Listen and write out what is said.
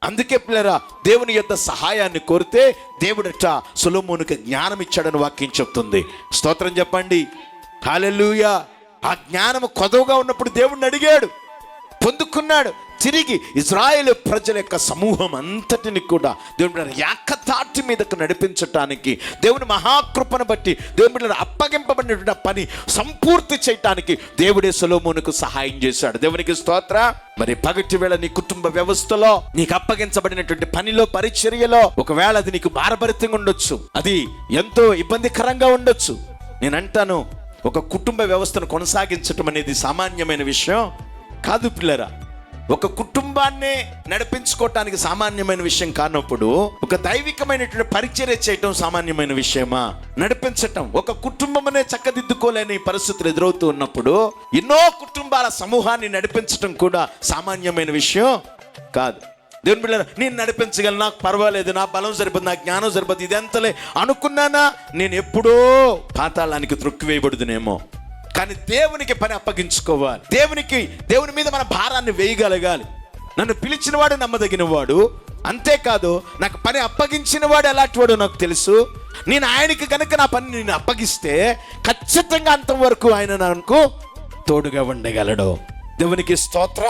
అందుకే పిల్లరా, దేవుని యొక్క సహాయాన్ని కోరితే దేవుడట సొలొమోనుకి జ్ఞానం ఇచ్చాడని వాక్యం చెప్తుంది. స్తోత్రం చెప్పండి, హల్లెలూయా. ఆ జ్ఞానము కొదవగా ఉన్నప్పుడు దేవుడిని అడిగాడు, పొందుకున్నాడు. తిరిగి ఇజ్రాయేలు ప్రజల యొక్క సమూహం అంతటిని కూడా దేవుని ఏకతాటి మీదకు నడిపించటానికి, దేవుని మహాకృపను బట్టి దేవుని అప్పగింపబడినటువంటి పని సంపూర్తి చేయటానికి దేవుడే సొలొమోనుకు సహాయం చేశాడు. దేవునికి స్తోత్ర. మరి పగటి వేళ నీ కుటుంబ వ్యవస్థలో నీకు అప్పగించబడినటువంటి పనిలో, పరిచర్యలో ఒకవేళ అది నీకు భారభరితంగా ఉండొచ్చు, అది ఎంతో ఇబ్బందికరంగా ఉండొచ్చు. నేను అంటాను, ఒక కుటుంబ వ్యవస్థను కొనసాగించటం అనేది సామాన్యమైన విషయం కాదు పిల్లరా. ఒక కుటుంబాన్నే నడిపించుకోవటానికి సామాన్యమైన విషయం కానప్పుడు ఒక దైవికమైనటువంటి పరిచర్య చేయటం సామాన్యమైన విషయమా? నడిపించటం, ఒక కుటుంబమనే చక్కదిద్దుకోలేని పరిస్థితులు ఎదురవుతూ ఉన్నప్పుడు ఎన్నో కుటుంబాల సమూహాన్ని నడిపించటం కూడా సామాన్యమైన విషయం కాదు. దేవుని బిడ్డలారా, నేను నడిపించగలను, నాకు పర్వాలేదు, నా బలం సరిపోదు, నా జ్ఞానం సరిపోదు, ఇదెంతలే అనుకున్నానా, నేను ఎప్పుడో పాతాళానికి త్రొక్కివేయబడుదునేమో. కానీ దేవునికి పని అప్పగించుకోవాలి. దేవుని మీద మన భారాన్ని వేయగలగాలి. నన్ను పిలిచిన వాడు నమ్మదగిన వాడు, అంతేకాదు నాకు పని అప్పగించిన వాడు ఎలాంటి వాడు నాకు తెలుసు. నేను ఆయనకి కనుక నా పని నేను అప్పగిస్తే ఖచ్చితంగా అంతవరకు ఆయన నాకు తోడుగా ఉండగలడు. దేవునికి స్తోత్ర.